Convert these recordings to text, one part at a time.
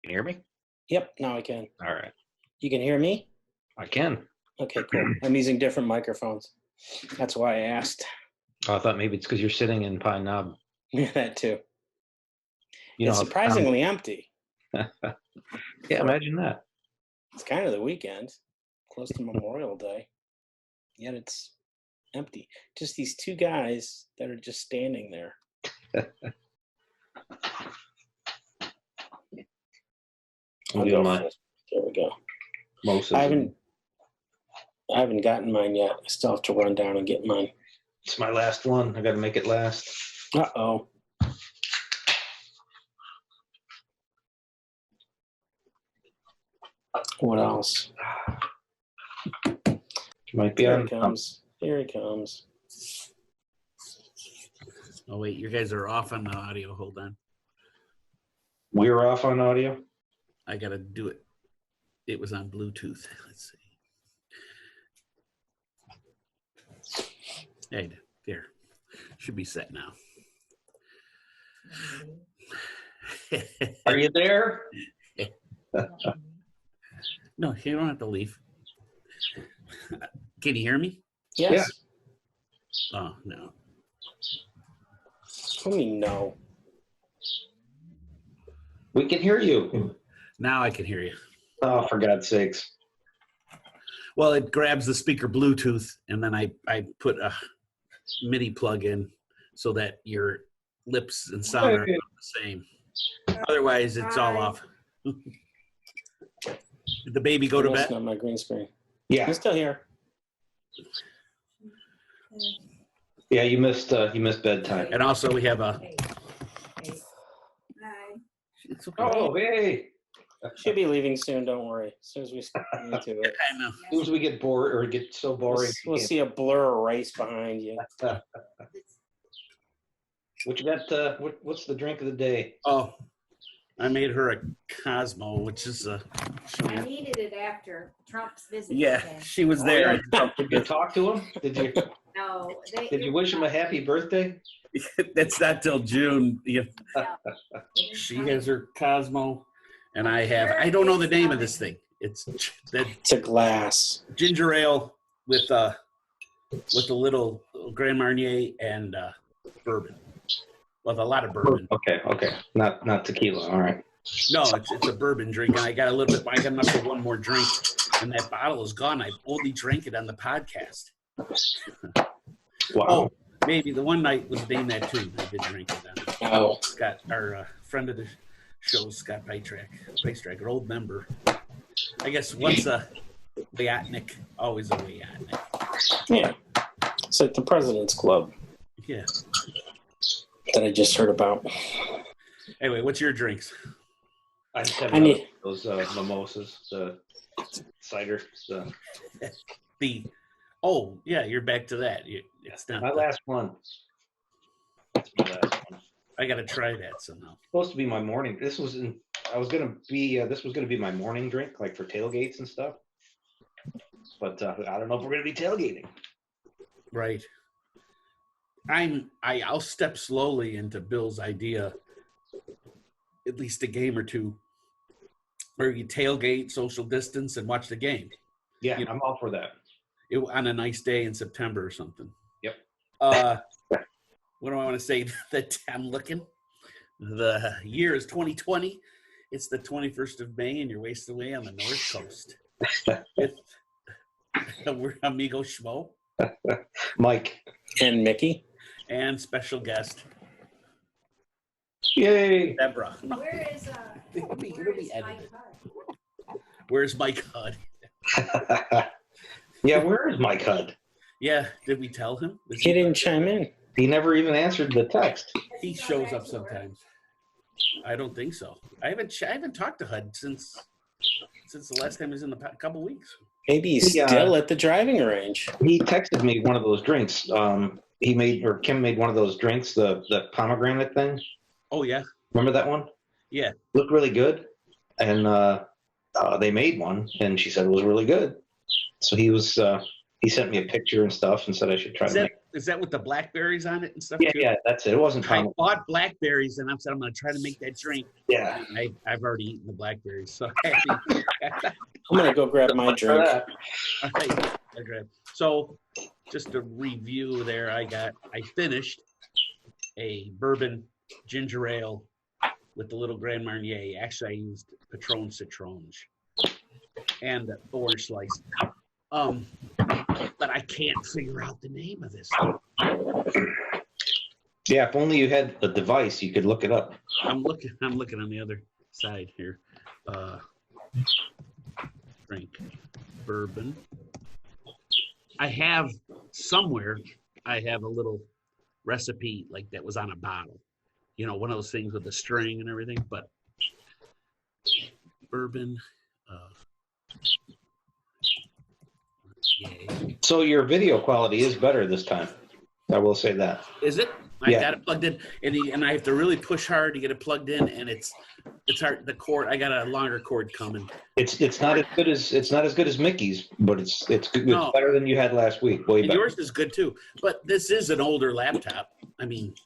Can you hear me? Yep, now I can. All right. You can hear me? I can. Okay, cool. I'm using different microphones. That's why I asked. Oh, I thought maybe it's because you're sitting in Pine Knob. Yeah, that too. You It's know, surprisingly empty. Yeah, imagine that. It's kind of the weekend, close to Memorial Day, yet it's empty. Just these two guys that are just standing there. I'll do mine. There we go. Most I haven't gotten mine yet. I still have to run down and get mine. It's my last one. I got to make it last. Uh-oh. What else? Might be Here on. he comes. Here he comes. Oh, wait, you guys are off on the audio. Hold on. We're off on audio. I got to do it. It was on Bluetooth. Let's see. Hey, there. Should be set now. Are you there? No, you don't have to leave. Can you hear me? Yes. Yeah. Oh, no. What do you mean, no? We can hear you. Now I can hear you. Oh, for God's sakes. Well, it grabs the speaker Bluetooth, and then I put a MIDI plug in so that your lips and sound are the same. Otherwise, it's all off. Did the baby go to bed? That's not my green screen. Yeah. I'm still here. Yeah, you missed bedtime. And also, we have a. Hi. It's okay. Oh, hey. Should be leaving soon. Don't worry. As soon as we get into it, I know. As soon as we get bored or get so boring. we'll see a blur erase behind you. What you got? What's the drink of the day? Oh, I made her a Cosmo, which is a. I needed it after Trump's visit. Yeah, today. she was there. Did you talk to him? Did No, you wish him a happy birthday? That's not till June. Yeah. No. She has her Cosmo, and I don't know the name of this thing. It's that It's a glass. ginger ale with a little Grand Marnier and bourbon. With a lot of bourbon. Okay. Not tequila. All right. No, it's a bourbon drink, and I got enough for one more drink, and that bottle is gone. I only drank it on the podcast. Wow. Oh, maybe the one night was named that too. I did drink it on. Oh, Scott, our friend of the show, Scott Pacetrack, an old member. I guess once a Wayatnik, always a Wayatnik. yeah. It's like the President's Club Yeah. that I just heard about. Anyway, what's your drinks? I just have I need- those mimosas, the cider. Oh yeah, you're back to that. It's not My last one. That's my last one. I got to try that somehow. Supposed to be my morning. This was gonna be my morning drink, like for tailgates and stuff. But I don't know if we're gonna be tailgating. Right. I'll step slowly into Bill's idea, at least a game or two, where you tailgate, social distance, and watch the game. Yeah, I'm all for that. On a nice day in September or something. Yep. What do I want to say? That I'm looking. The year is 2020. It's the 21st of May, and you're wasted away on the North Coast. We're Amigo Schmo. Mike. And Mickey. And special guest, Yay. Deborah. Where is It'll be Mike edited. Hudd? Where's Mike Hudd? Yeah, where is Mike Hudd? Yeah, did we tell him? He didn't chime in. He never even answered the text. He shows up sometimes. I don't think so. I haven't talked to Hud since the last time he was in the couple weeks. Maybe he's still at the driving range. He texted me one of those drinks. Kim made one of those drinks, the pomegranate thing. Oh yeah. Remember that one? Yeah. Looked really good. And they made one, and she said it was really good. So he sent me a picture and stuff and said I should try to make it. Is that with the blackberries on it and stuff? Yeah, too? yeah, that's it. It wasn't I common. bought blackberries and I said I'm going to try to make that drink. Yeah. I've already eaten the blackberries, so I'm gonna go grab my drink. all right. Okay. So just to review there, I finished a bourbon ginger ale with the little Grand Marnier. Actually, I used Patron Citronge and the orange slice. But I can't figure out the name of this. Yeah, if only you had a device, you could look it up. I'm looking on the other side here. Drink bourbon. I have somewhere. I have a little recipe like that was on a bottle. You know, one of those things with the string and everything. But bourbon. Yay. So your video quality is better this time. I will say that. Is it? I Yeah. got it plugged in, and I have to really push hard to get it plugged in, and it's hard. The cord, I got a longer cord coming. It's not as good as Mickey's, but it's good. No. It's better than you had last week. Way And better. yours is good too, but this is an older laptop. I mean,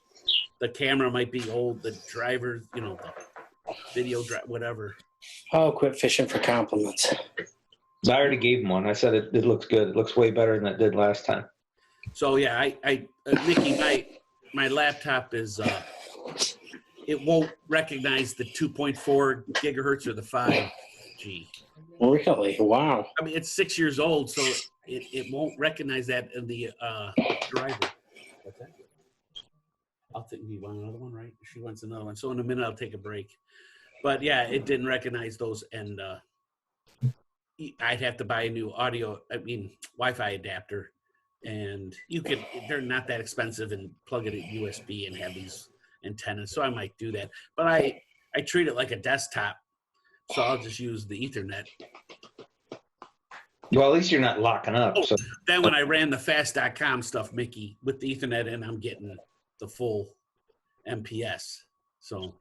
the camera might be old, the driver, you know, the video whatever. Oh, quit fishing for compliments. I already gave him one. I said it looks good. It looks way better than it did last time. So yeah, I Mickey, my laptop is it won't recognize the 2.4 gigahertz or the 5G. Really? Wow. I mean, it's 6 years old, so it won't recognize that in the driver. What's that? I'll think you want another one, right? She wants another one. So in a minute, I'll take a break. But yeah, it didn't recognize those, and I'd have to buy a new Wi-Fi adapter. And they're not that expensive, and plug it at USB and have these antennas. So I might do that. But I treat it like a desktop. So I'll just use the Ethernet. Well, at least you're not locking up. Oh, So then when I ran the fast.com stuff, Mickey, with the Ethernet, and I'm getting the full MPS. So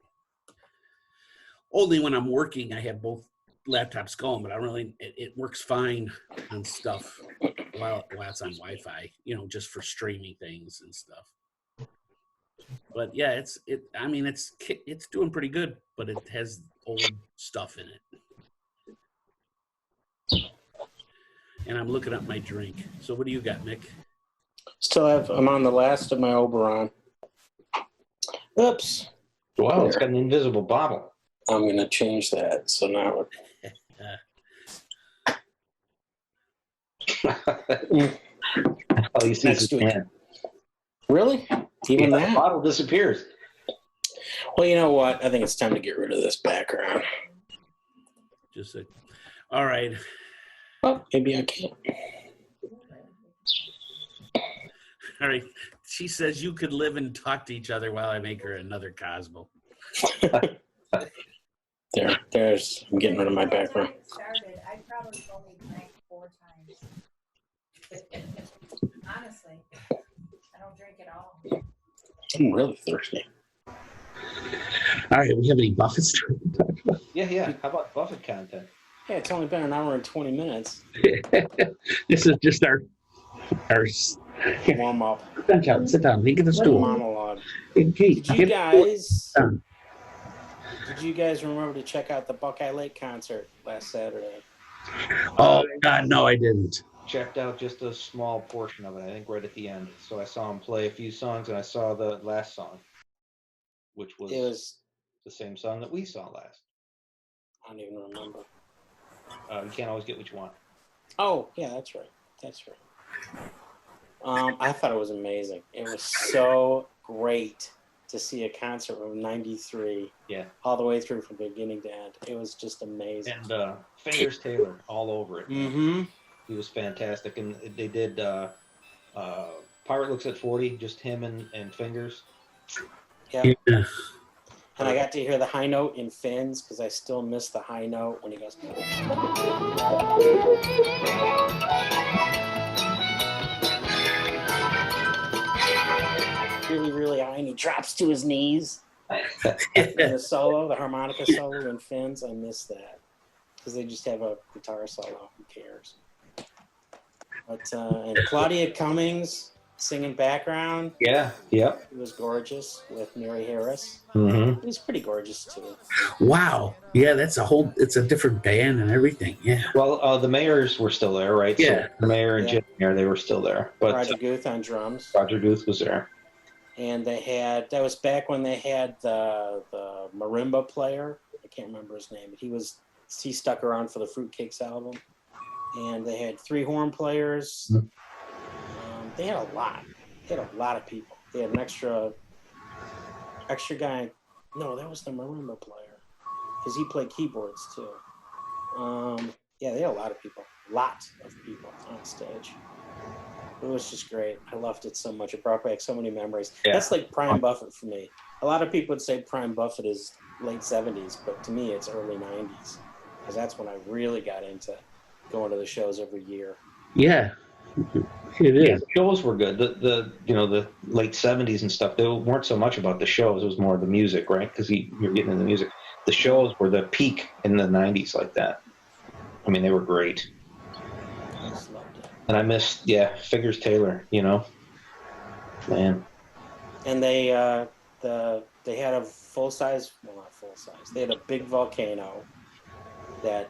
only when I'm working, I have both laptops going, but it works fine on stuff while it's on Wi-Fi, you know, just for streaming things and stuff. But yeah, it's doing pretty good, but it has old stuff in it. And I'm looking up my drink. So what do you got, Mick? I'm on the last of my Oberon. Oops. wow, it's got an invisible bottle. I'm going to change that. So now we're... Oh, you see Next his week. hand. Really? Even The that? bottle disappears. Well, you know what? I think it's time to get rid of this background. Just a, all right. Well, maybe I can't. All right. She says you could live and talk to each other while I make her another Cosmo. There's. I'm getting rid of my background. Started, I probably only drank 4 times. Honestly, I don't drink at all. I'm really thirsty. All right. We have any Buffett stories to talk about? Yeah. How about Buffett content? Yeah, it's only been an hour and 20 minutes. This is just our Warm up. sit down. Get the stool. Monologue. Hey, Did you guys remember to check out the Buckeye Lake concert last Saturday? Oh God, no, I didn't. Checked out just a small portion of it, I think right at the end. So I saw him play a few songs, and I saw the last song, which was, It was, the same song that we saw last. I don't even remember. You can't always get what you want. Oh, yeah, that's right. I thought it was amazing. It was so great to see a concert from 93 all the way through from beginning to end. It was just amazing. And Fingers Taylor all over it. Mm-hmm. He was fantastic. And they did Pirate Looks at 40, just him and Fingers. Yeah. And I got to hear the high note in Finn's because I still miss the high note when he goes. Really, really high, and he drops to his knees. And the harmonica solo in Finn's, I miss that because they just have a guitar solo. Who cares? But and Claudia Cummings singing background. Yeah, yep. It was gorgeous with Mary Harris. Mm-hmm. It was pretty gorgeous too. Wow. Yeah, it's a different band and everything. Yeah. Well, the Mayors were still there, right? Yeah. So the Mayor and Jim Mayer, they were still there. But Roger Guth on drums. Roger Guth was there. And that was back when they had the marimba player. I can't remember his name. He stuck around for the Fruitcakes album. And they had 3 horn players. They had a lot. They had a lot of people. They had an extra guy. No, that was the marimba player, because he played keyboards too. Yeah, they had a lot of people. Lots of people on stage. It was just great. I loved it so much. It brought back so many memories. Yeah. That's like prime Buffett for me. A lot of people would say prime Buffett is late 70s, but to me it's early 90s, because that's when I really got into going to the shows every year. Yeah, it is. Yeah, the shows were good. The late 70s and stuff, they weren't so much about the shows. It was more the music, right? Because you're getting into the music. The shows were the peak in the 90s like that. I mean, they were great. I just loved it. And I missed, Figures Taylor, man. And they had a not full size. They had a big volcano that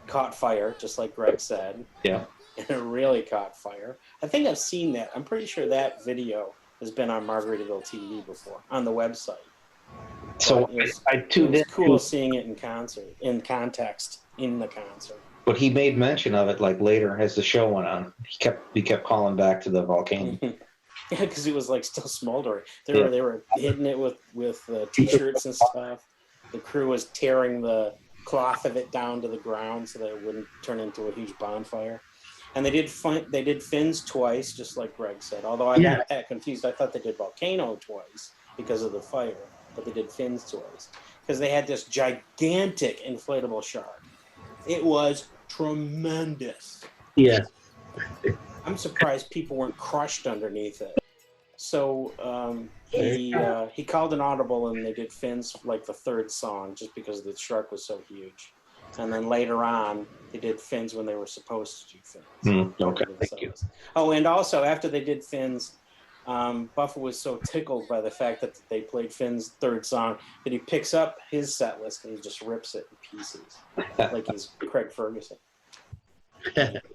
caught fire, just like Greg said. Yeah. And it really caught fire. I think I've seen that. I'm pretty sure that video has been on Margaritaville TV before, on the website. So I tuned in. It was cool seeing it in context, in the concert. But he made mention of it like later as the show went on. He kept calling back to the volcano. Yeah, because it was like still smoldering. They were hitting it with t-shirts and stuff. The crew was tearing the cloth of it down to the ground so that it wouldn't turn into a huge bonfire. And they did fins twice, just like Greg said. Although I got that confused. I thought they did volcano twice because of the fire, but they did fins twice because they had this gigantic inflatable shark. It was tremendous. Yeah. I'm surprised people weren't crushed underneath it. So he called an audible, and they did fins like the third song, just because the shark was so huge. And then later on, they did fins when they were supposed to do fins. Okay, thank you. Oh, and also after they did fins, Buffett was so tickled by the fact that they played Finn's third song that he picks up his set list and he just rips it in pieces, like he's Craig Ferguson.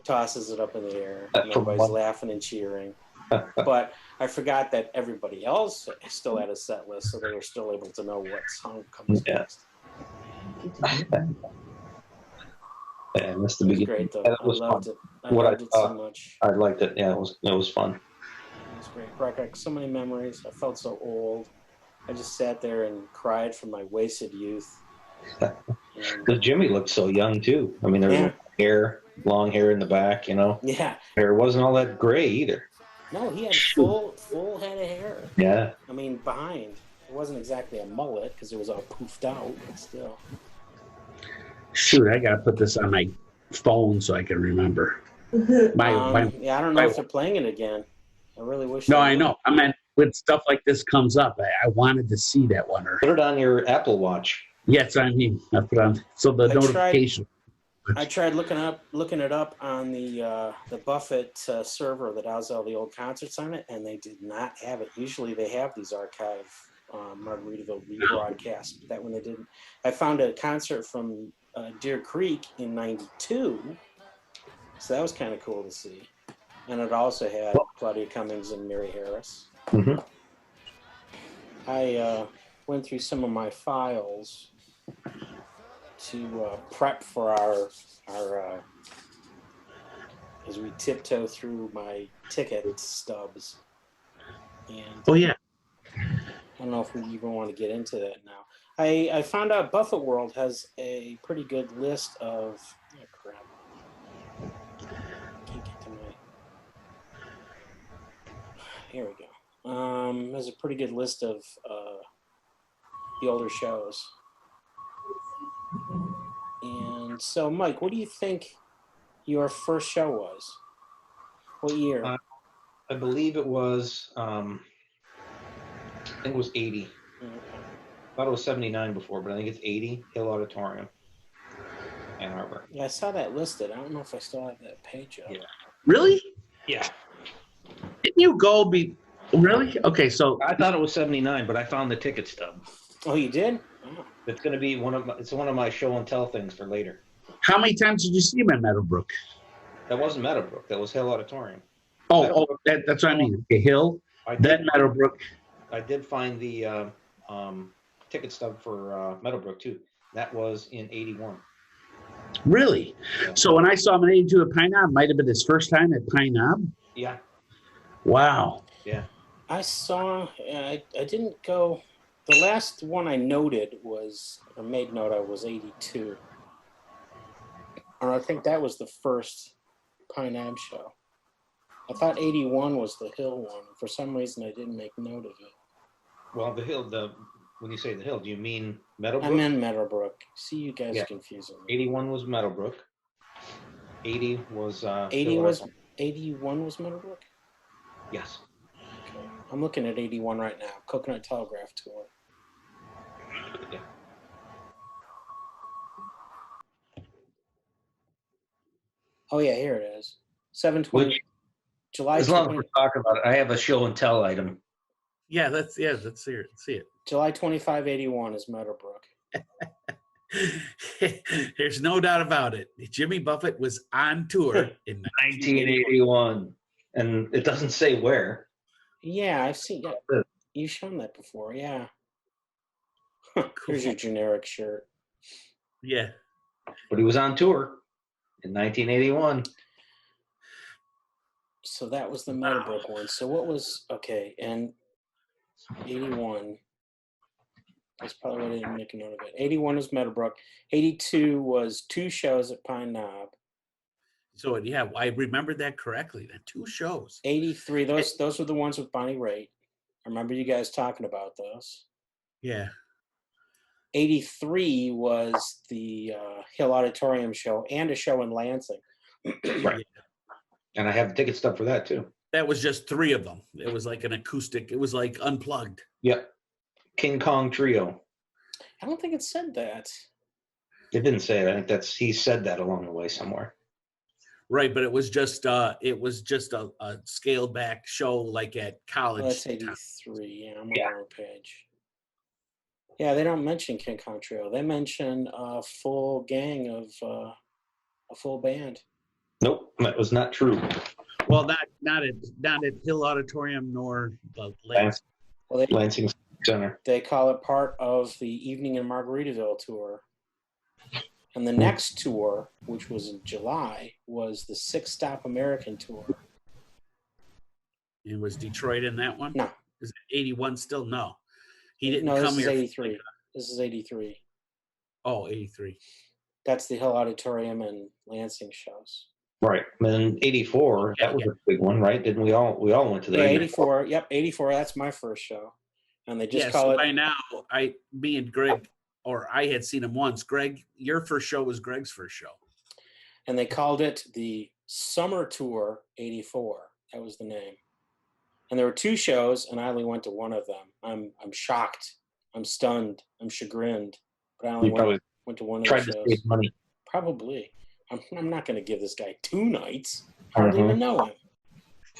Tosses it up in the air, and everybody's laughing and cheering. But I forgot that everybody else still had a set list, so they were still able to know what song comes next. Yeah, that's the beginning. Great though. I loved it. I loved it so much. I liked it. Yeah, it was fun. It was great. Brought back so many memories. I felt so old. I just sat there and cried from my wasted youth. Because Jimmy looked so young too. I mean, there was long hair in the back, Yeah. Hair wasn't all that gray either. No, he had full head of hair. Yeah. I mean, behind. It wasn't exactly a mullet because it was all poofed out, but still. Shoot, I gotta put this on my phone so I can remember. Yeah, I don't know if they're playing it again. I really wish. No, I know. I mean, when stuff like this comes up, I wanted to see that one. Put it on your Apple Watch. Yes, I mean, I put on so the notification. I tried looking it up on the Buffett server that has all the old concerts on it, and they did not have it. Usually they have these archive Margaritaville rebroadcasts, but that one they didn't. I found a concert from Deer Creek in '92, so that was kind of cool to see. And it also had Claudia Cummings and Mary Harris. Mm-hmm. I went through some of my files to prep for our as we tiptoe through my ticket stubs. And yeah. I don't know if we even want to get into that now. I found out Buffett World has a pretty good list of crap. Can't get to my. Here we go. There's a pretty good list of the older shows. And so, Mike, what do you think your first show was? What year? I believe it was, I think it was 80. Okay. I thought it was 79 before, but I think it's 80, Hill Auditorium, Ann Arbor. Yeah, I saw that listed. I don't know if I still have that page up. Yeah. Really? Yeah. Didn't you go really? Okay, so I thought it was 79, but I found the ticket stub. Oh, you did? Oh. It's going to be it's one of my show and tell things for later. how many times did you see him at Meadowbrook? That wasn't Meadowbrook. That was Hill Auditorium. That's what I mean. Okay, Hill, then Meadowbrook. I did find the ticket stub for Meadowbrook too. That was in 81. Really? Yeah. So when I saw him in 82 at Pine Knob, might have been his first time at Pine Knob? Yeah. Wow. Yeah. I saw, I didn't go, the last one I noted was, or made note of, was 82. And I think that was the first Pine Knob show. I thought 81 was the Hill one. For some reason, I didn't make note of it. Well, the Hill, when you say the Hill, do you mean Meadowbrook? I meant Meadowbrook. See, you guys are confusing me. 81 was Meadowbrook. 80 was 81 was Meadowbrook? Yes. Okay. I'm looking at 81 right now. Coconut Telegraph Tour. Yeah. Oh yeah, here it is. 7/20. July. As long as we're talking about it, I have a show and tell item. Yeah, let's see it. July 25, 81 is Meadowbrook. There's no doubt about it. Jimmy Buffett was on tour in 1981, and it doesn't say where. Yeah, I've seen that. You've shown that before, yeah. Here's your generic shirt. Yeah. But he was on tour in 1981. So that was the Meadowbrook one. So what was, okay, and 81, that's probably why I didn't make a note of it. 81 was Meadowbrook. 82 was 2 shows at Pine Knob. So yeah, I remembered that correctly. Then 2 shows. 83, those were the ones with Bonnie Raitt. I remember you guys talking about those. Yeah. 83 was the Hill Auditorium show and a show in Lansing. Right. And I have the ticket stub for that too. That was just 3 of them. It was like an acoustic. It was like unplugged. Yep. King Kong Trio. I don't think it said that. It didn't say it. I think he said that along the way somewhere. Right, but it was just a scaled back show like at college. Oh, that's 83. Yeah, I'm on the wrong page. Yeah, they don't mention King Kong Trio. They mention a full gang of a full band. Nope, that was not true. Well, not at Hill Auditorium nor the Lansing. Well, Lansing Center. They call it part of the Evening in Margaritaville tour. And the next tour, which was in July, was the 6-stop American tour. And was Detroit in that one? No. Is it 81 still? No. He didn't come here. This is 83. This is 83. Oh, 83. That's the Hill Auditorium and Lansing shows. Right. And then 84, that was a big one, right? Didn't we all went to that? Yeah, 84. Yep, 84. That's my first show. And they just call it. By now, me and Greg, or I had seen him once. Greg, your first show was Greg's first show. And they called it the Summer Tour 84. That was the name. And there were 2 shows, and I only went to one of them. I'm shocked. I'm stunned. I'm chagrined. But I only went to one of the shows. Tried to save money. Probably. I'm not going to give this guy 2 nights. I don't even know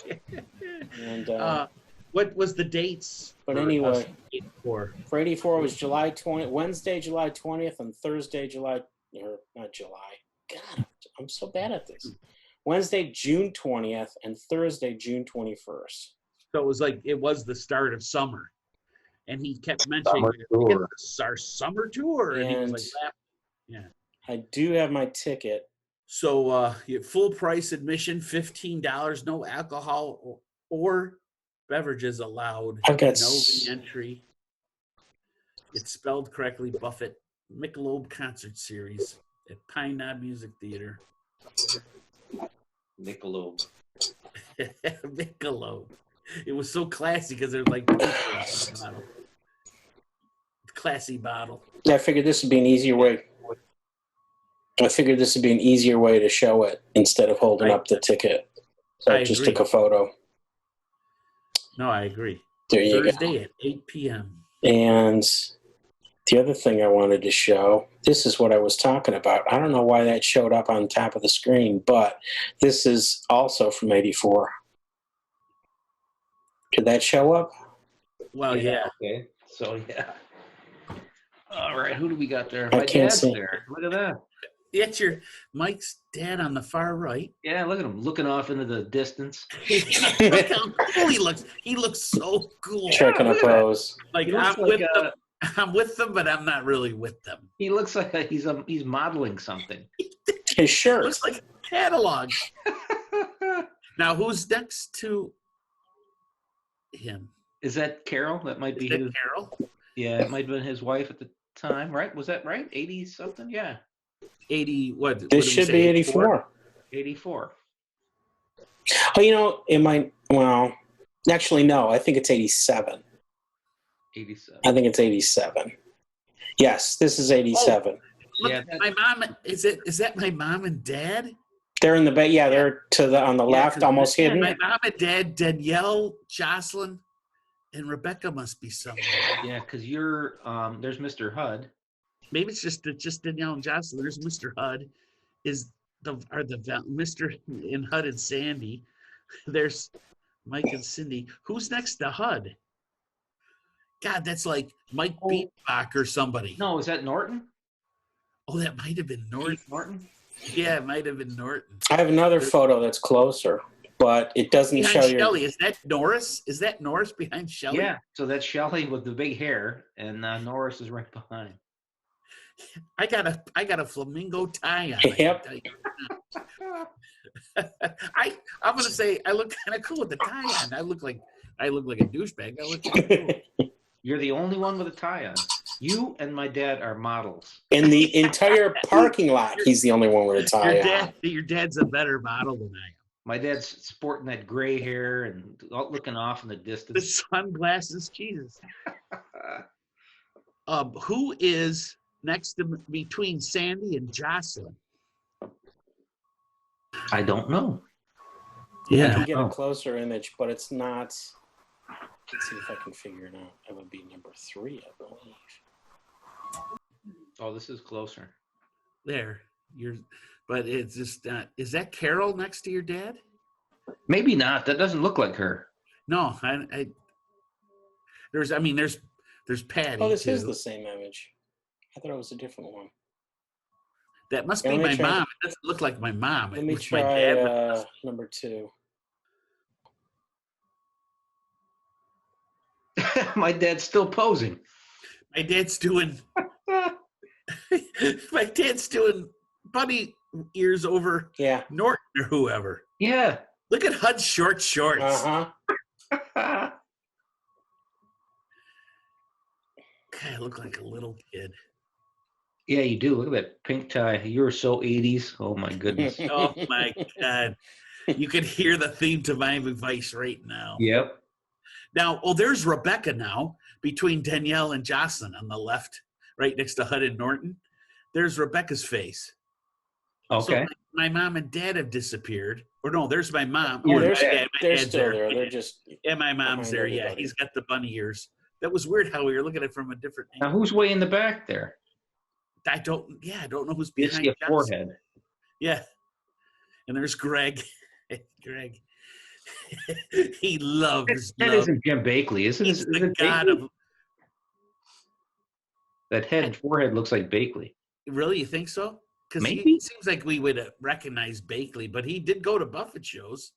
him. And what was the dates? But anyway, 84. For 84 was Wednesday, July 20th, and Thursday, not July. God, I'm so bad at this. Wednesday, June 20th, and Thursday, June 21st. So it was the start of summer. And he kept mentioning our summer tour. And he was like, yeah. I do have my ticket. So full price admission, $15, no alcohol or beverages allowed. I've got no re-entry. It's spelled correctly. Buffett Michelob Concert Series at Pine Knob Music Theater. Michelob. Michelob. It was so classy because it was like bottle. Classy bottle. Yeah, I figured this would be an easier way. To show it instead of holding up the ticket. So I just took a photo. No, I agree. There you go. Thursday at 8 p.m. And the other thing I wanted to show, this is what I was talking about. I don't know why that showed up on top of the screen, but this is also from 84. Did that show up? Well, yeah. Okay. So yeah. All right. Who do we got there? I My can't dad's see. there. Look at that. That's your Mike's dad on the far right. Yeah. Look at him looking off into the distance. Look how cool he looks. He looks so cool. Checking a look at that. pose. Like He looks I'm like, with them. I'm with them, but I'm not really with them. He looks like he's modeling something. His shirt. Looks like a catalog. Now, who's next to him? Is that Carol? That might be Is that his. Carol? Yeah, it might have been his wife at the time, right? Was that right? 80 something? Yeah. 80, what? This what did we should say, be 84. 84. Oh, you know, it might. Well, actually, no. I think it's 87. 87. I think it's 87. Yes, this is 87. Look, Yeah, my mom. Is that my mom and dad? They're in the bed. Yeah, they're on the left, 'cause almost Yeah, hidden. my mom and dad, Danielle, Jocelyn, and Rebecca must be somewhere. Yeah, because you're there's Mr. Hud. Maybe it's just Danielle and Jocelyn. There's Mr. Hud. Mr. and Hud and Sandy. There's Mike and Cindy. Who's next to Hud? God, that's like Mike Beatbach or somebody. No, is that Norton? Oh, that might have been Norton. Keith Norton? Yeah, it might have been Norton. I have another photo that's closer, but it doesn't Behind show you. Shelley, is that Norris? Is that Norris behind Shelley? Yeah, so that's Shelley with the big hair, and Norris is right behind. I got a flamingo tie on. Yep. I'm gonna say I look kind of cool with the tie on. I look like a douchebag. I look kinda cool. You're the only one with a tie on. You and my dad are models. In the entire parking lot, he's the only one with a tie on. Your dad's a better model than I am. My dad's sporting that gray hair and looking off in the The distance. sunglasses, Jesus. Who is next between Sandy and Jocelyn? I don't know. I Yeah. can get a closer image, but it's not. Let's see if I can figure it out. That would be number 3, I believe. Oh, this is closer. There. But it's just is that Carol next to your dad? Maybe not. That doesn't look like her. No, there's Patty. Oh, this too. is the same image. I thought it was a different one. That must Yeah, be let me my try- mom. It doesn't look like my mom. Let me It's my try dad. number 2. My dad's still posing. My dad's doing bunny ears over Yeah. Norton or whoever. Yeah. Look at Hud's short shorts. Uh-huh. God, I look like a little kid. Yeah, you do. Look at that pink tie. You were so 80s. Oh, my goodness. Oh my God. You can hear the theme to my advice right now. Yep. Now, there's Rebecca now between Danielle and Jocelyn on the left, right next to Hud and Norton. There's Rebecca's face. Okay. So my mom and dad have disappeared. Or no, there's my mom. Yeah, Oh, they're- my dad, my They're dad's still there. They're just. Yeah, my mom's behind there. Yeah, everybody. he's got the bunny ears. That was weird how we were looking at it from a different Now, angle. who's way in the back there? I don't know who's You behind see a Jocelyn. forehead. Yeah. And there's Greg. Greg. He loves That love. isn't Jim Bakley, is it? He's Is the it god Bakley? of. That head and forehead looks like Bakley. Really, you think so? Because Maybe. it seems like we would recognize Bakley, but he did go to Buffett shows.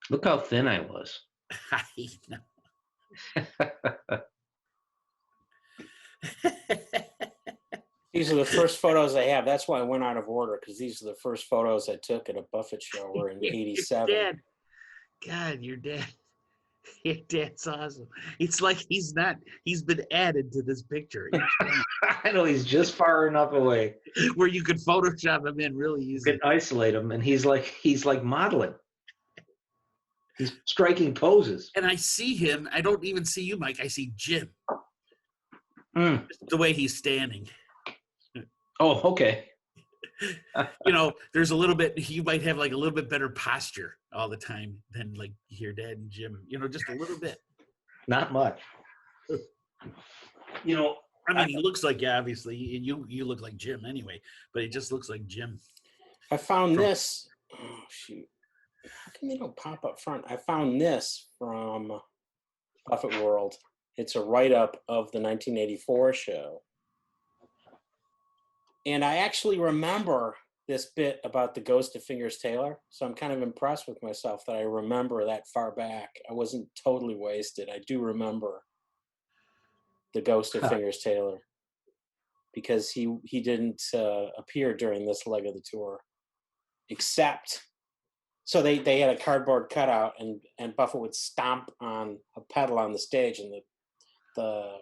Look how thin I was. I know. These are the first photos I have. That's why I went out of order, because these are the first photos I took at a Buffett show. We're in Your 87. dad. God, your dad. Your dad's awesome. It's like he's been added to this picture. I know he's just far enough away. Where you could Photoshop him in really You easy. can isolate him, and he's like modeling. He's striking poses. And I see him. I don't even see you, Mike. I see Jim. Mm. Just the way he's standing. Oh, okay. There's a little bit, you might have like a little bit better posture all the time than like your dad and Jim, just a little bit. Not much. I mean, he looks like you, obviously, and you look like Jim anyway, but he just looks like Jim. I found this. Oh, shoot. How come they don't pop up front? I found this from Buffett World. It's a write-up of the 1984 show. And I actually remember this bit about the ghost of Fingers Taylor. So I'm kind of impressed with myself that I remember that far back. I wasn't totally wasted. I do remember the ghost of Fingers Taylor because he didn't appear during this leg of the tour. Except, so they had a cardboard cutout and Buffett would stomp on a pedal on the stage and the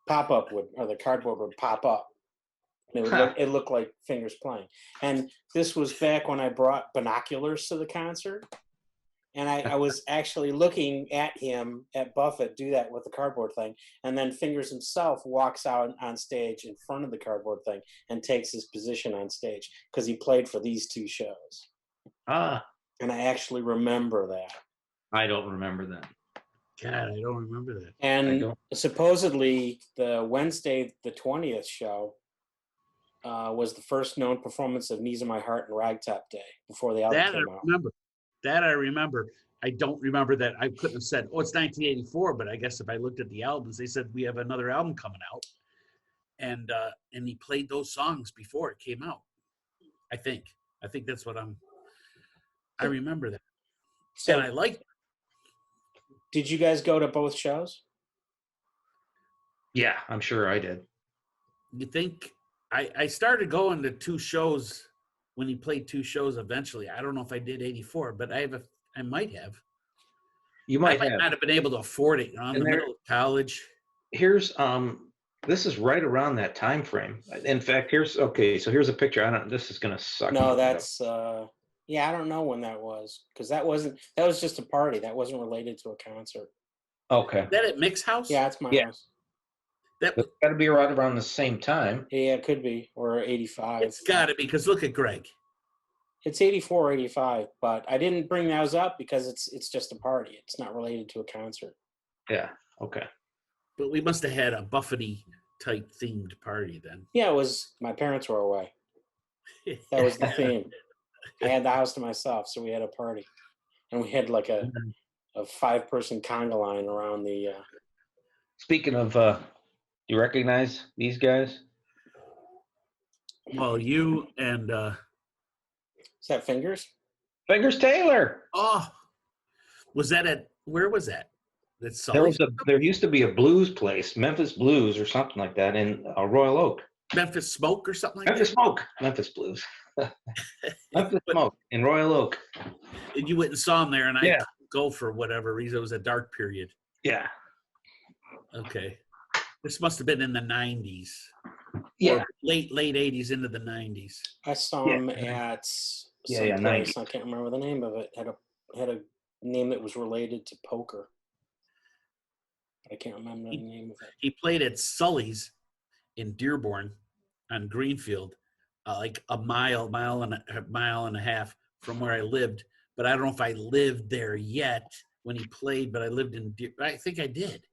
pop-up would, or the cardboard would pop up. And it looked like Fingers playing. And this was back when I brought binoculars to the concert. And I was actually looking at him, at Buffett, do that with the cardboard thing. And then Fingers himself walks out on stage in front of the cardboard thing and takes his position on stage because he played for these two shows. Ah. And I actually remember that. I don't remember that. God, I don't remember that. And supposedly the Wednesday, the 20th show, was the first known performance of Knees in My Heart and Ragtop Day before the album came out. That I remember. I don't remember that. I couldn't have said, oh, it's 1984, but I guess if I looked at the albums, they said we have another album coming out. And he played those songs before it came out. I think that's what I remember that. So, and I liked it. Did you guys go to both shows? Yeah, I'm sure I did. You think I started going to two shows when he played two shows eventually. I don't know if I did 84, but I might have. You might not have been able to afford it in the middle of college. Here's this is right around that time frame. In fact, here's a picture. This is gonna suck. No, that's yeah, I don't know when that was because that was just a party. That wasn't related to a concert. Okay. Is that at Mick's house? Yeah, it's my house. That's got to be right around the same time. Yeah, it could be, or 85. It's got to be, because look at Greg. It's 84 or 85, but I didn't bring those up because it's just a party. It's not related to a concert. Yeah, okay. But we must have had a Buffett-y type themed party then. Yeah, it was, my parents were away. That was the theme. I had the house to myself, so we had a party. And we had like a 5-person conga line around the... Speaking of... you recognize these guys? Well, you and... Is that Fingers? Fingers Taylor! Oh! Was that at... Where was that? There used to be a blues place, Memphis Blues or something like that, in Royal Oak. Memphis Smoke or something like Memphis that? Smoke. Memphis Blues. Memphis Smoke in Royal Oak. And you went and saw him there, and I couldn't go for whatever reason. It was a dark period. Yeah. Okay. This must have been in the 90s. Yeah. Or late 80s into the 90s. I saw him at some place. I can't remember the name of it. Had a name that was related to poker. I can't remember the name of it. He played at Sully's in Dearborn on Greenfield, like a mile and a half from where I lived. But I don't know if I lived there yet when he played, but I lived in I think I did.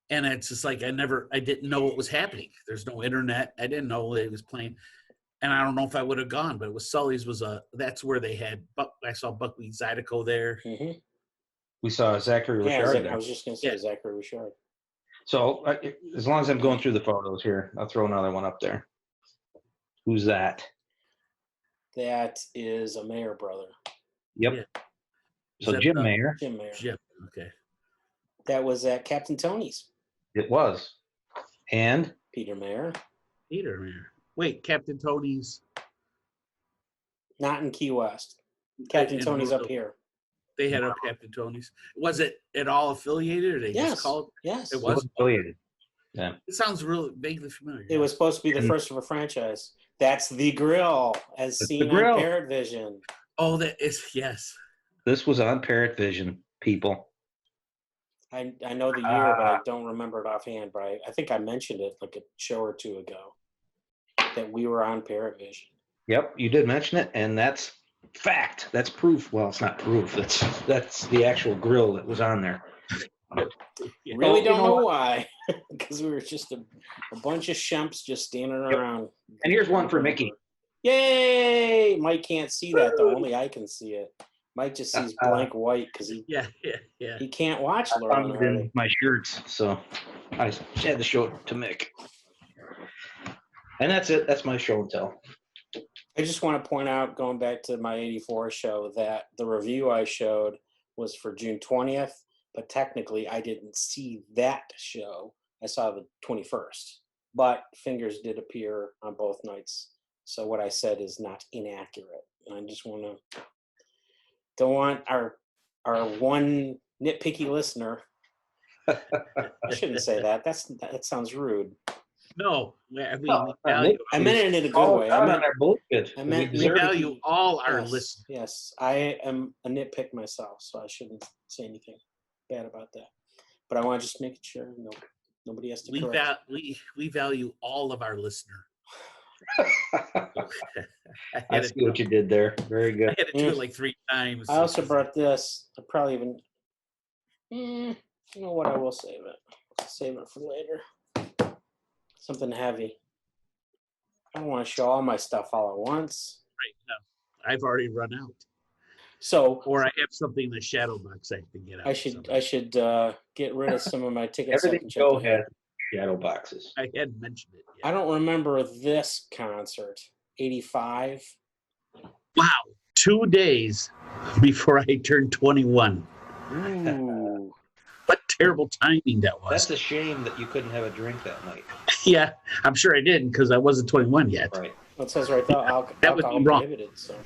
And it's just like I didn't know what was happening. There's no internet. I didn't know he was playing. And I don't know if I would have gone, but it was Sully's that's where they had, I saw Buckwheat Zydeco there. Mm-hmm. We saw Zachary Richard. I was just going to say Zachary Richard. So as long as I'm going through the photos here, I'll throw another one up there. Who's that? That is a Mayer brother. Yep. Yeah. So Jim Mayer. Jim Mayer. Jim, okay. That was at Captain Tony's. It was. And? Peter Mayer. Peter Mayer. Wait, Captain Tony's? Not in Key West. Captain Tony's up here. They had a Captain Tony's. Was it at all affiliated, or they just called? Yes. It was affiliated. Yeah. It sounds really vaguely familiar. It was supposed to be the first of a franchise. That's the grill, as seen on Parrot Vision. Oh, that is, yes. This was on Parrot Vision, people. I know the year, but I don't remember it offhand. But I think I mentioned it like a show or two ago that we were on Parrot Vision. Yep, you did mention it, and that's fact. That's proof. Well, it's not proof. That's the actual grill that was on there. Really don't know why, because we were just a bunch of shemps just standing around. And here's one for Mickey. Yay! Mike can't see that though. Only I can see it. Mike just sees blank white because Yeah. he can't watch Laurel and I'm Hardy. in my shirts, so I had to show it to Mick. And that's it. That's my show and tell. I just want to point out, going back to my 84 show, that the review I showed was for June 20th, but technically I didn't see that show. I saw the 21st, but fingers did appear on both nights. So what I said is not inaccurate. I just don't want our one nitpicky listener. I shouldn't say that. That sounds rude. No, we No, value, I meant it in a good way. I meant we value all our yes, listeners. yes, I am a nitpick myself, so I shouldn't say anything bad about that. But I want to just make sure nobody has to correct. We value all of our listeners. I see what you did there. Very good. I had to do it like 3 times. I also brought this. I probably even. You know what? I will save it. I'll save it for later. Something heavy. I don't want to show all my stuff all at once. Right. No, I've already run out. So, or I have something in the shadow box I have to get out. I should get rid of some of my tickets. Everything Joe has shadow boxes. I hadn't mentioned it yet. I don't remember this concert. 85. Wow. 2 days before I turned 21. Ooh. What terrible timing that was. That's a shame that you couldn't have a drink that night. Yeah, I'm sure I didn't because I wasn't 21 yet. Right. It says right there, That would be alcohol wrong. prohibited. So.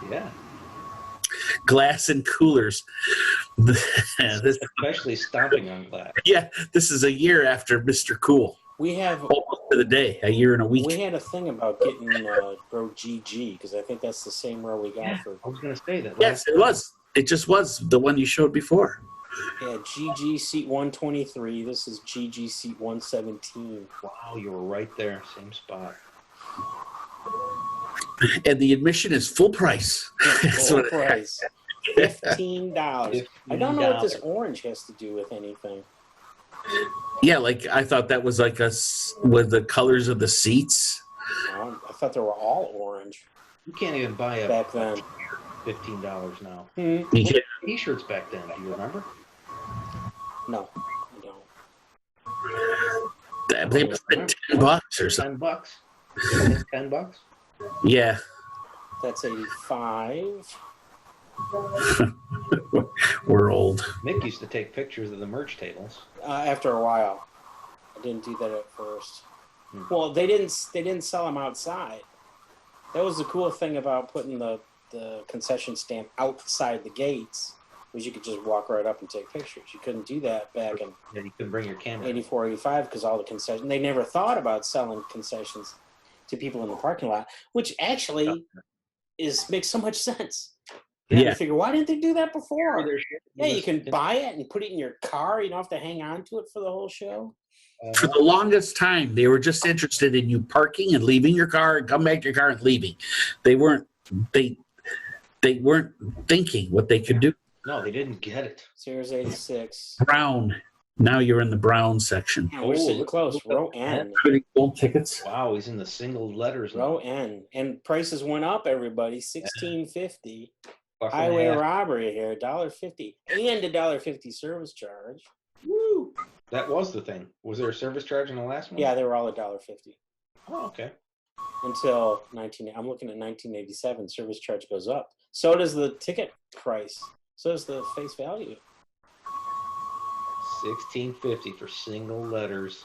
Yeah. Glass and coolers. Especially stomping on glass. Yeah, this is a year after Mr. Cool. We have almost to the day, a year and a week. We had a thing about getting row GG because I think that's the same row we got for. I was going to say that. Yes, it was. It just was the one you showed before. Yeah, GG seat 123. This is GG seat 117. Wow, you were right there, same spot. And the admission is full price. Full price. $15. I don't know what this orange has to do with anything. Yeah, like I thought that was like with the colors of the seats. I thought they were all orange. You can't even buy a back then. $15 now. Mm-hmm. You can't. T-shirts back then. Do you remember? No, I don't. They must have been $10 or something. $10. $10. Yeah. That's 85. We're old. Mick used to take pictures of the merch tables. After a while, I didn't do that at first. Well, they didn't sell them outside. That was the cool thing about putting the concession stand outside the gates, was you could just walk right up and take pictures. You couldn't do that back in you couldn't bring your camera. 84, 85 because all the concessions. They never thought about selling concessions to people in the parking lot, which actually makes so much sense. You figure, why didn't they do that before? Yeah, you can buy it and put it in your car. You don't have to hang on to it for the whole show. For the longest time, they were just interested in you parking and leaving your car and come back to your car and leaving. They weren't thinking what they could do. No, they didn't get it. Series 86. Brown. Now you're in the brown section. Yeah, we're sitting close. Row N. Gold tickets. Wow, he's in the single letters. Row N. And prices went up, everybody. $16.50. Buck and Highway a half. robbery here, $1.50. And a $1.50 service charge. Woo! That was the thing. Was there a service charge in the last one? Yeah, they were all $1.50. Oh, okay. Until I'm looking at 1987, service charge goes up. So does the ticket price. So does the face value. $16.50 for single letters.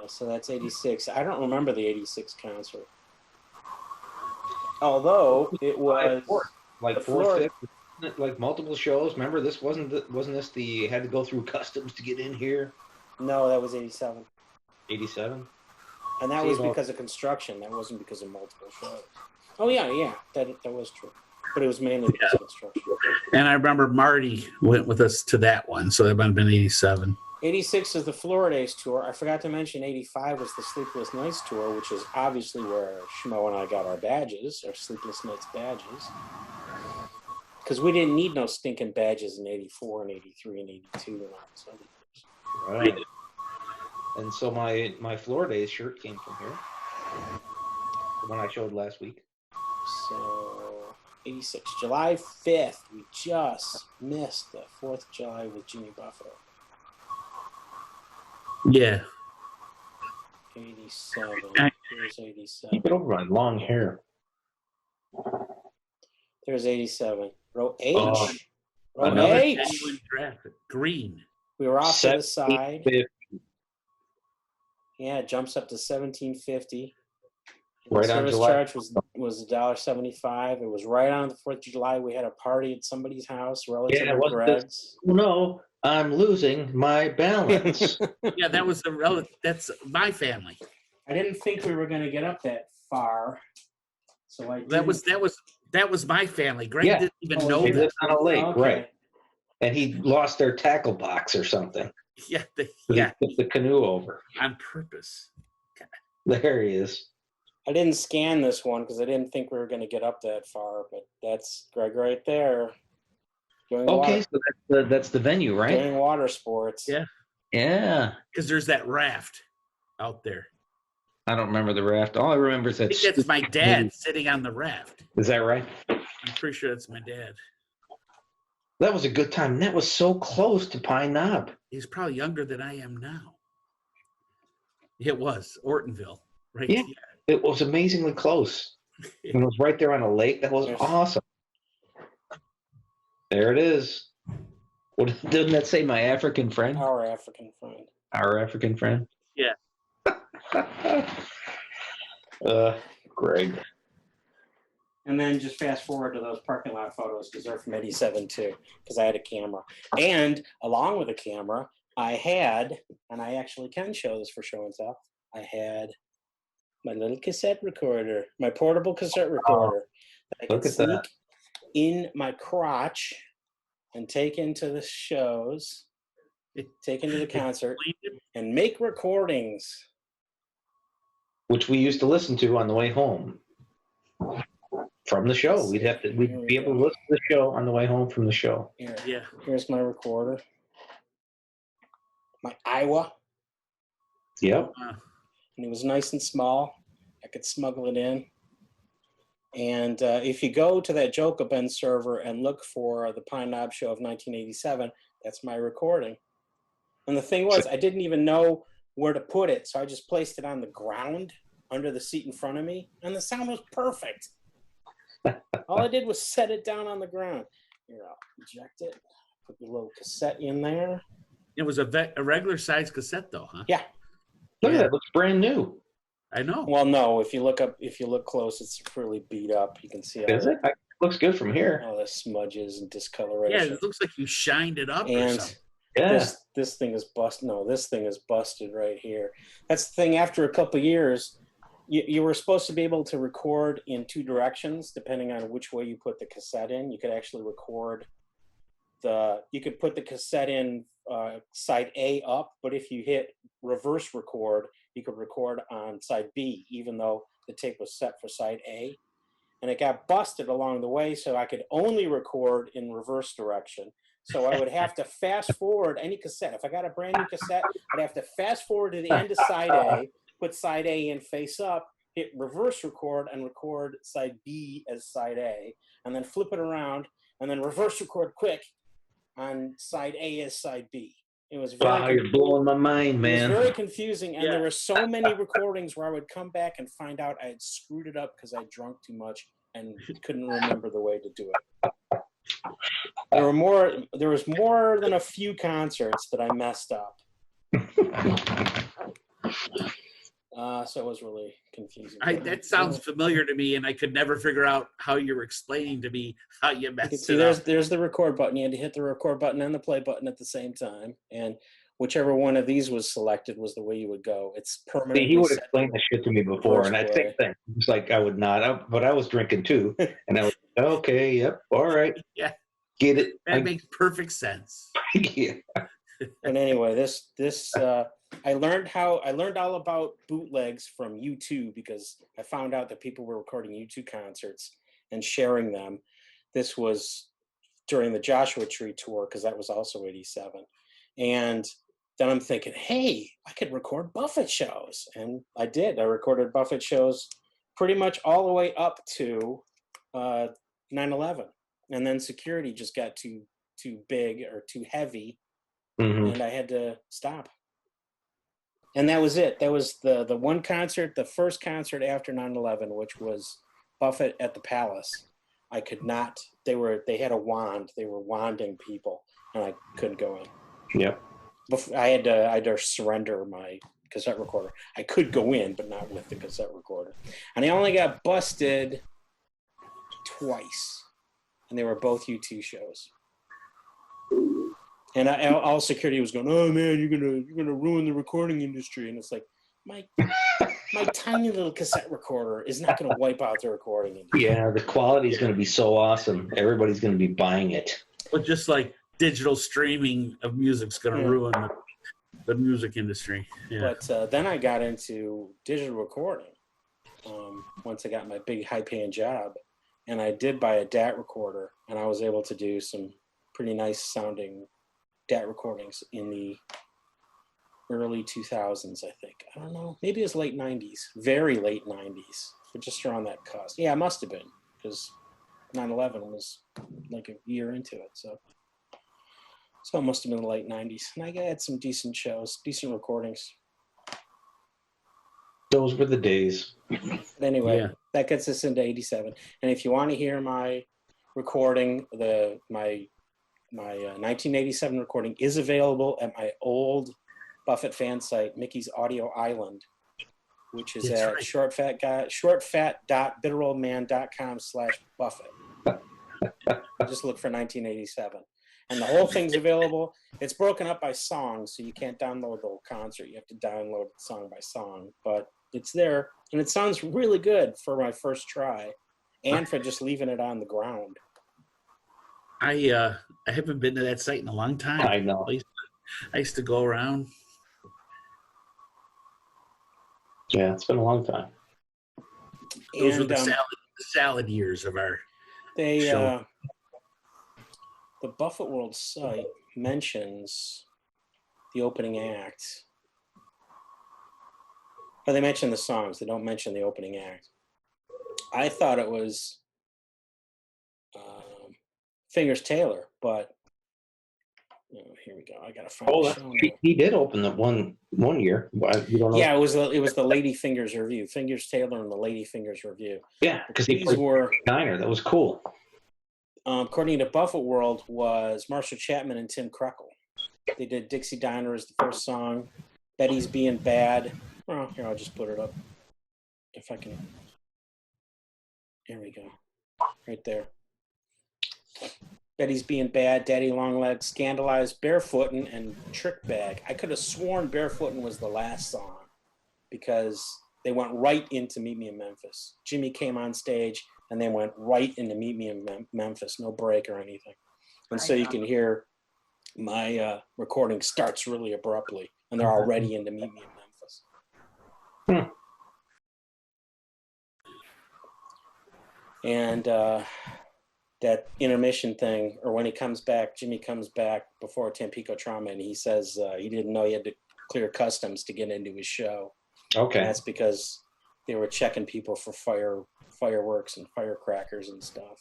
And so that's 86. I don't remember the 86 concert. Although it was like fourth, fifth, like multiple shows. Remember, this wasn't this the you had to go through customs to get in here? No, that was 87. 87. And that was because of construction. That wasn't because of multiple shows. Oh yeah, that was true. But it was mainly because of construction. And I remember Marty went with us to that one, so that might have been 87. 86 is the Florida Days tour. I forgot to mention 85 was the Sleepless Nights tour, which is obviously where Schmo and I got our badges, our Sleepless Nights badges. Because we didn't need no stinking badges in 84 and 83 and 82 and all those other years. Right. And so my Florida Days shirt came from here. The one I showed last week. So 86. July 5th. We just missed the 4th of July with Jimmy Buffett. Yeah. 87. There's 87. Keep it over my long hair. There's 87. Row H. Oh, Row Another H. genuine draft. Green. We were off to the side. 1750. Yeah, it jumps up to 1750. The Right on service July. charge was $1.75. It was right on the 4th of July. We had a party at somebody's house, relative Yeah, to wasn't Greg's. No, I'm losing my balance. Yeah, that was that's my family. I didn't think we were going to get up that far, so I That was my family. Greg Yeah. didn't even Oh, know They that. lived on a lake, Okay. right? And he lost their tackle box or something. Yeah, So yeah, He took the canoe over. on purpose. There he is. I didn't scan this one because I didn't think we were going to get up that far, but that's Greg right there. Doing Okay, water, so that's the venue, right? doing water sports. Yeah. Yeah. Because there's that raft out there. I don't remember the raft. All I remember is I that. think that's my dad sitting on the raft. Is that right? I'm pretty sure that's my dad. That was a good time. That was so close to Pine Knob. He's probably younger than I am now. It was Ortonville, right? Yeah. It was amazingly close. And it was right there on a lake. That was awesome. There it is. What didn't that say? My African friend? Our African friend. Our African friend? Yeah. Greg. And then just fast forward to those parking lot photos because they're from 87 too, because I had a camera. And along with the camera, I had, and I actually can show this for show and tell, I had my little cassette recorder, my portable cassette recorder that I Look could at that. sneak in my crotch and take into the shows, take into the concert, and make recordings. Which we used to listen to on the way home from the show. We'd be able to listen to the show on the way home from the show. Here, Yeah. here's my recorder. My Iowa. Yep. And it was nice and small. I could smuggle it in. And if you go to that Jokobin server and look for the Pine Knob Show of 1987, that's my recording. And the thing was, I didn't even know where to put it, so I just placed it on the ground under the seat in front of me, and the sound was perfect. All I did was set it down on the ground. Here, I'll eject it, put the little cassette in there. It was a regular size cassette, though, huh? Yeah. Look at that. It looks brand new. I know. Well, no, if you look close, it's really beat up. You can see Is it? It looks good from here. all the smudges and discoloration. Yeah, it looks like you shined it up or And something. Yeah. this thing is busted. No, this thing is busted right here. That's the thing. After a couple of years, you were supposed to be able to record in two directions, depending on which way you put the cassette in. You could actually record you could put the cassette in side A up, but if you hit reverse record, you could record on side B, even though the tape was set for side A. And it got busted along the way, so I could only record in reverse direction. So I would have to fast forward any cassette. If I got a brand new cassette, I'd have to fast forward to the end of side A, put side A in face up, hit reverse record, and record side B as side A, and then flip it around, and then reverse record quick on side A as side B. It was very Wow, you're blowing my mind, It man. was very confusing, and Yeah. there were so many recordings where I would come back and find out I had screwed it up because I drunk too much and couldn't remember the way to do it. There was more than a few concerts that I messed up. So it was really confusing. That sounds familiar to me, and I could never figure out how you were explaining to me how you You can messed see it up. there's the record button. You had to hit the record button and the play button at the same time, and whichever one of these was selected was the way you would go. It's permanent. See, he would explain this shit to me before, and I same thing. It's like I would not, but I was drinking too, and I was okay, yep, all right, Yeah. get it. That makes perfect sense. Yeah. But anyway, I learned all about bootlegs from U2 because I found out that people were recording U2 concerts and sharing them. This was during the Joshua Tree tour because that was also 87. And then I'm thinking, hey, I could record Buffett shows. And I did. I recorded Buffett shows pretty much all the way up to 9/11, and then security just got too big or too heavy, Mhm. and I had to stop. And that was it. That was the one concert, the first concert after 9/11, which was Buffett at the Palace. I could not. They had a wand. They were wanding people, and I couldn't go in. Yep. I had to surrender my cassette recorder. I could go in, but not with the cassette recorder. And I only got busted twice, and they were both U2 shows. And all security was going, "Oh man, you're gonna ruin the recording industry." And it's like, my tiny little cassette recorder is not gonna wipe out the recording industry. Yeah, the quality is going to be so awesome. Everybody's going to be buying it. But just like digital streaming of music's going to ruin the music industry. Yeah. But then I got into digital recording once I got my big high-paying job, and I did buy a DAT recorder, and I was able to do some pretty nice sounding DAT recordings in the early 2000s, I think. I don't know. Maybe it was late 90s. Very late 90s. But just around that cusp. Yeah, it must have been, because 9/11 was like a year into it. So it must have been the late 90s. And I had some decent shows, decent recordings. Those were the days. But anyway, that gets us into 87. And if you want to hear my recording, my 1987 recording is available at my old Buffett fan site, Mickey's Audio Island, which is at shortfat.bitteroldman.com/Buffett. Just look for 1987. And the whole thing's available. It's broken up by song, so you can't download the whole concert. You have to download it song by song. But it's there, and it sounds really good for my first try and for just leaving it on the ground. I haven't been to that site in a long time. I know. I used to go around. Yeah, it's been a long time. Those were the salad years of our show. The Buffett World site mentions the opening act. Oh, they mention the songs. They don't mention the opening act. I thought it was Fingers Taylor, but here we go. I gotta find the show now. He did open the one year. You don't know. Yeah, it was the Lady Fingers Review. Fingers Taylor and the Lady Fingers Review. Yeah, because these were Diner. That was cool. According to Buffett World, was Marshall Chapman and Tim Krekel. They did Dixie Diner as the first song. Betty's Being Bad. Well, here, I'll just put it up. If I can. Here we go. Right there. Betty's Being Bad, Daddy Longlegs, Scandalized, Barefootin', and Trick Bag. I could have sworn Barefootin' was the last song because they went right into Meet Me in Memphis. Jimmy came on stage and they went right into Meet Me in Memphis, no break or anything. And so you can hear my recording starts really abruptly and they're already into Meet Me in Memphis. And that intermission thing, or when he comes back, Jimmy comes back before Tampico Trauma, and he says he didn't know he had to clear customs to get into his show. Okay. And that's because they were checking people for fireworks and firecrackers and stuff,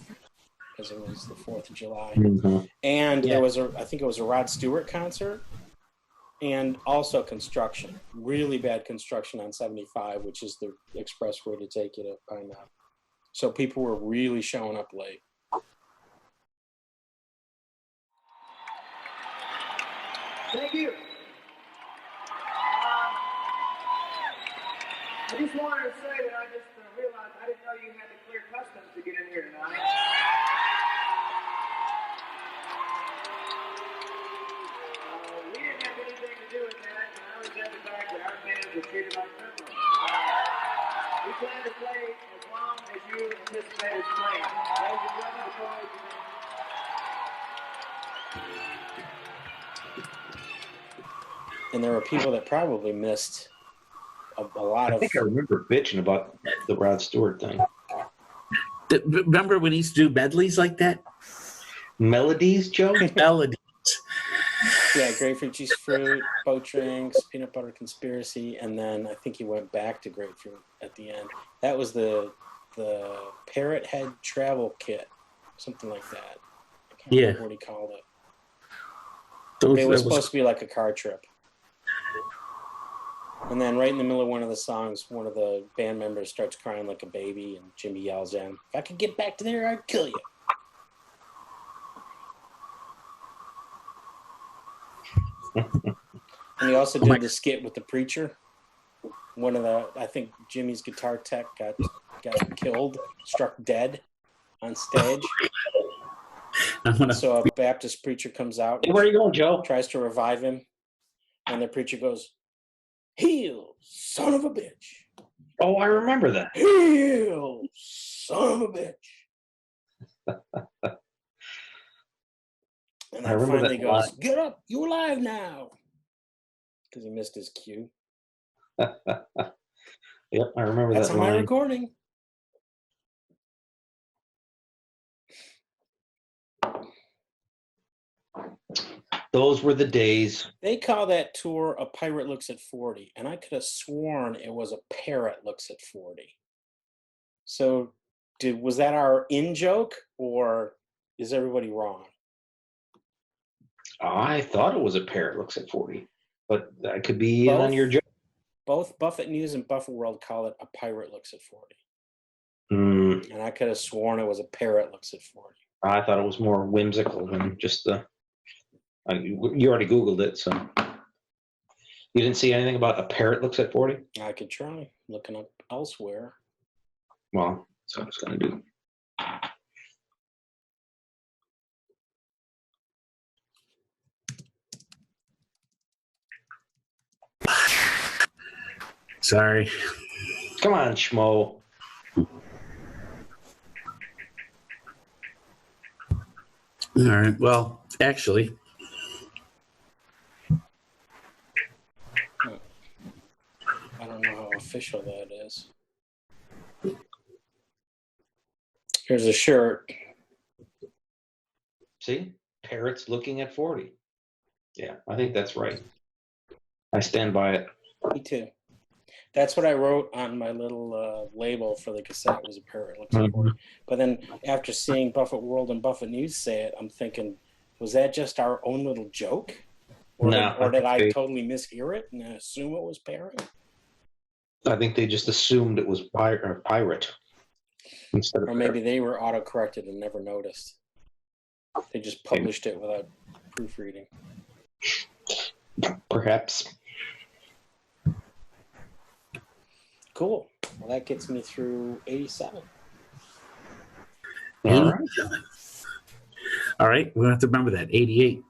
because it was the 4th of July. Mm-hmm. And there was I think it was a Rod Stewart concert, and also construction, really bad construction on 75, which is the expressway to take you to Pine Knob. So people were really showing up late. Thank you. I just wanted to say that I just realized I didn't know you had to clear customs to get in here tonight. We didn't have anything to do with that, and I resent the fact that our fans were treated like criminals. We plan to play as long as you anticipate us playing. Ladies and gentlemen, the call is And there were people that probably missed a lot I think I remember bitching about the Rod Stewart thing. Remember when he used to do medleys like that? Melodies, Joe? Melodies. Yeah, Grapefruit Juice Fruit, Boat Drinks, Peanut Butter Conspiracy, and then I think he went back to Grapefruit at the end. That was the Parrot Head Travel Kit something like that. I can't Yeah. remember what he called it. Those, It was that was- supposed to be like a car trip. And then right in the middle of one of the songs, one of the band members starts crying like a baby, and Jimmy yells at him, "If I could get back to there, I'd kill you." And he also did the skit with the preacher. One of the, I think Jimmy's guitar tech got killed, struck dead on stage. So a Baptist preacher comes out. Hey, where are you going, Joe? Tries to revive him, and the preacher goes, "Heal, son of a bitch! Oh, I remember that. Heal, son of a bitch!" And I then remember finally that goes, line. "Get up, you're alive now," because he missed his cue. Yep, I remember That's that on my line. recording. Those were the days. They call that tour A Pirate Looks at 40, and I could have sworn it was A Parrot Looks at 40. So was that our in joke, or is everybody wrong? I thought it was a parrot looks at 40, but I could be in on your joke. Both Buffett News and Buffett World call it A Pirate Looks at 40. And I could have sworn it was A Parrot Looks at 40. I thought it was more whimsical than just the. You already Googled it, so you didn't see anything about A Parrot Looks at 40? I could try looking up elsewhere. Well, that's what I was going to do. Sorry. Come on, schmo. All right. Well, actually, I don't know how official that is. Here's a shirt. See? Parrots looking at 40. Yeah, I think that's right. I stand by it. Me too. That's what I wrote on my little label for the cassette, was A Parrot Looks at 40. But then after seeing Buffett World and Buffett News say it, I'm thinking, was that just our own little joke? Or did I totally mishear it and assume it was parrot? I think they just assumed it was pirate. Instead of Or maybe they were auto-corrected and never noticed. They just published it without proofreading. Perhaps. Cool. Well, that gets me through 87. All right. All right. We have to remember that. 88.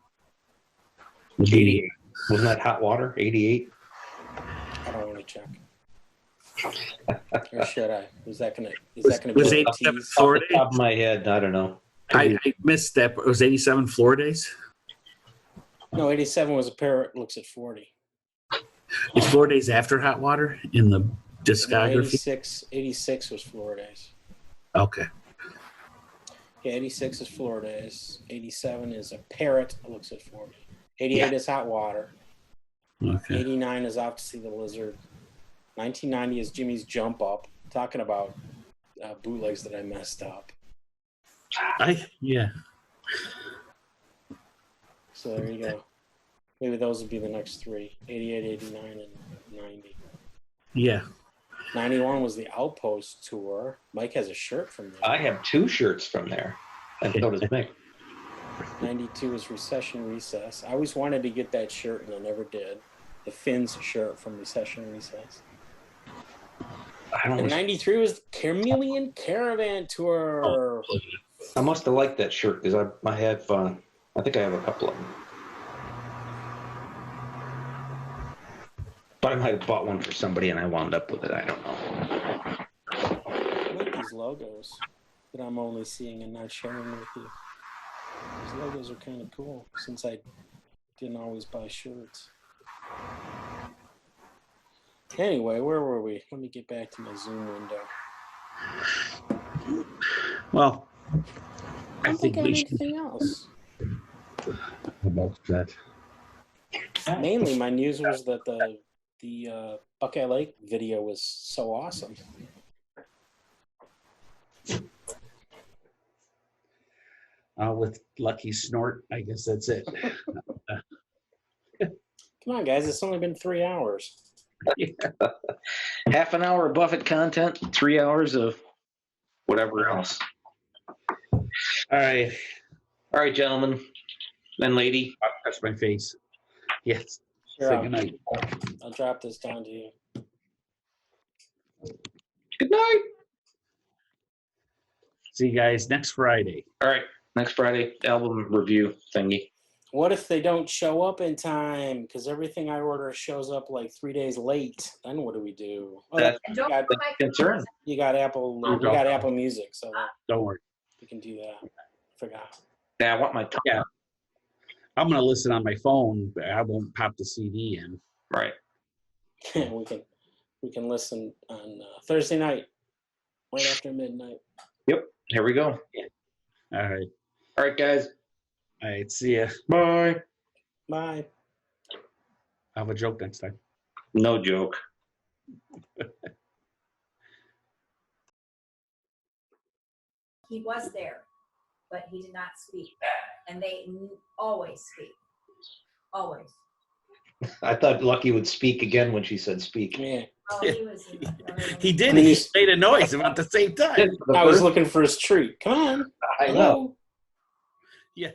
88. Wasn't that hot water? 88? I don't want to check. Or should I? Is that gonna Was be a 87 tease? Off Florida? the top of my head, I don't know. I missed that. It was 87 Florida days? No, 87 was A Parrot Looks at 40. Is Florida days after hot water in the No, discography? 86 was Florida's. Okay. Yeah, 86 is Florida's. 87 is A Parrot Looks at 40. 88 is Hot Water. Okay. 89 is Out to See the Lizard. 1990 is Jimmy's Jump Up. Talking about bootlegs that I messed up. Yeah. So there you go. Maybe those would be the next three. 88, 89, and 90. Yeah. 91 was the Outpost tour. Mike has a shirt from there. I have 2 shirts from there. And so does Mick. 92 was Recession Recess. I always wanted to get that shirt, and I never did. The Finns shirt from Recession Recess. And 93 was the Chameleon Caravan Tour. I must have liked that shirt because I have, I think I have a couple of them. But I might have bought one for somebody and I wound up with it. I don't know. I like these logos that I'm only seeing and not sharing with you. These logos are kind of cool since I didn't always buy shirts. Anyway, where were we? Let me get back to my Zoom window. Well, I don't think I have anything else. About that. Mainly, my news was that the Buckeye Lake video was so awesome. with Lucky Snort. I guess that's it. Come on, guys. It's only been 3 hours. Half an hour of Buffett content, 3 hours of whatever else. All right. All right, gentlemen and lady. I'll touch my face. Yes. Here, Say goodnight. I'll drop this down to you. Good night. See you guys next Friday. All right, next Friday, album review thingy. What if they don't show up in time? Because everything I order shows up like 3 days late. Then what do we do? Oh, That's And don't got- put my concern. you got Apple. Oh, You don't. got Apple Music, so Don't worry. you can do that. Forgot. Yeah, I want my time. Yeah. I'm gonna listen on my phone, but I won't pop the CD in. Right. we can listen on Thursday night, right after midnight. Yep. Here we go. All right. All right, guys. All right. See ya. Bye. Bye. I'll have a joke next time. No joke. He was there, but he did not speak. And they always speak. Always. I thought Lucky would speak again when she said speak. Yeah. Oh, he was. He did. He made a noise about the same time. I was looking for his treat. Come on. I know. Hello? Yeah.